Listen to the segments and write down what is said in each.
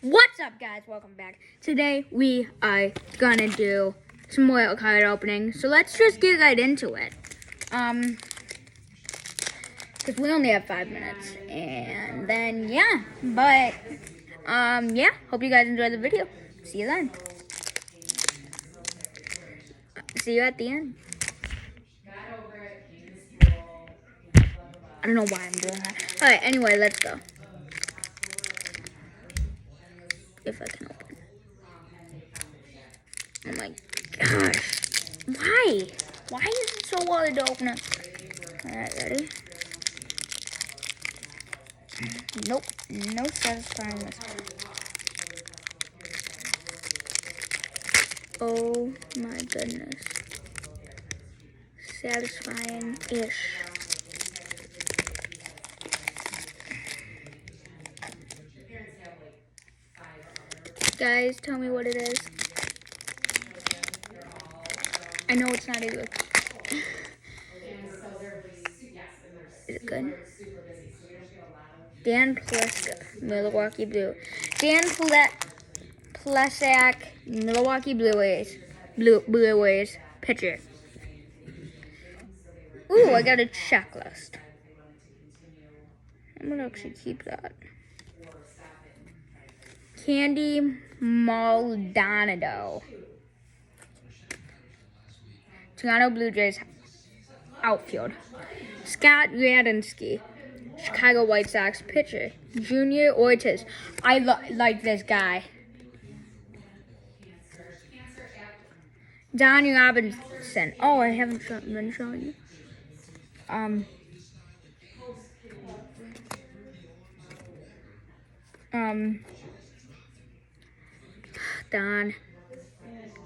What's up, guys? Welcome back. Today we are gonna do some royal card opening. So let's just get right into it. Because we only have 5 minutes, and then yeah. Hope you guys enjoyed the video. See you then. See you at the end. I don't know why I'm doing that. All right. Anyway, let's go. If I can open. Oh my gosh. Why? Why is it so hard to open it? Alright, ready? Nope. No satisfying this. Oh my goodness. Satisfying-ish. Guys, tell me what it is. I know it's not a good. Is it good? Dan Plesac, Milwaukee Blue. Dan Plesac, Milwaukee Brewers pitcher. Ooh, I got a checklist. I'm gonna actually keep that. Candy Maldonado. Toronto Blue Jays outfield. Scott Radensky, Chicago White Sox pitcher. Junior Ortiz. I like this guy. Donnie Robinson. Oh, I haven't been showing you. Don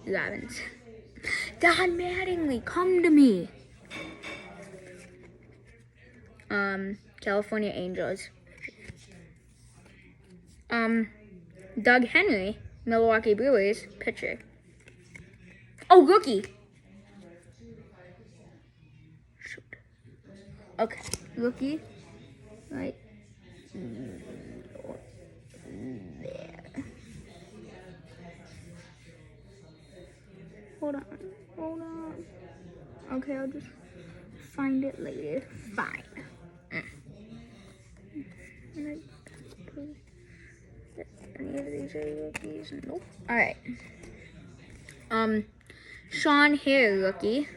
Robinson. Don Mattingly, come to me. California Angels. Doug Henry, Milwaukee Brewers pitcher. Oh, rookie. Shoot. Okay, rookie. Right there. Hold on. Okay, I'll just find it later. Fine. Any of these are rookies? Nope. Alright. Sean Hare, rookie.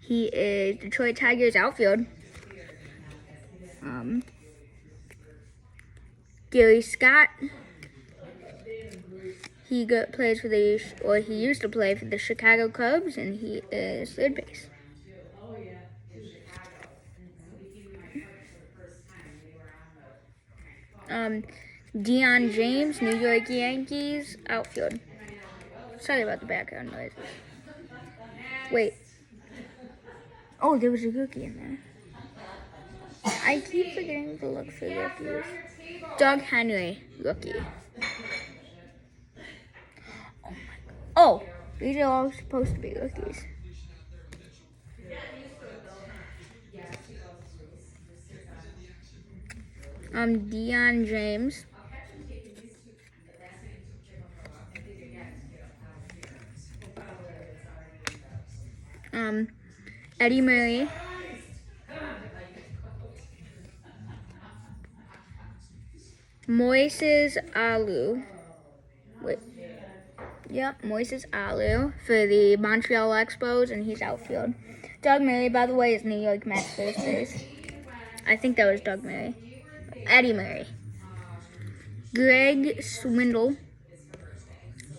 He is Detroit Tigers outfield. Gary Scott. He used to play for the Chicago Cubs, and he is third base. Deion James, New York Yankees, outfield. Sorry about the background noise. Wait. Oh, there was a rookie in there. I keep forgetting to look for rookies. Doug Henry, rookie. Oh, these are all supposed to be rookies. Deion James. Eddie Murray. Moises Alou. Wait. Yep, Moises Alou for the Montreal Expos, and he's outfield. Doug Murray, by the way, is New York Mets first base. I think that was Doug Murray. Eddie Murray. Greg Swindle,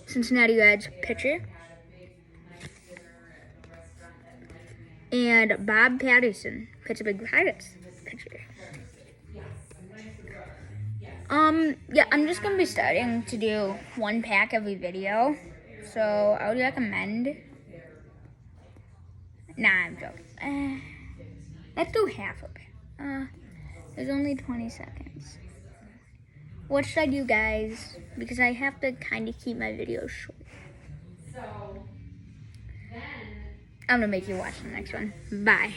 Cincinnati Reds pitcher. And Bob Patterson, Pittsburgh Pirates pitcher. Yeah, I'm just gonna be starting to do one pack every video. So I would recommend. Nah, I'm joking. Let's do half a pack. There's only 20 seconds. What should I do, guys? Because I have to kind of keep my videos short. I'm gonna make you watch the next one. Bye.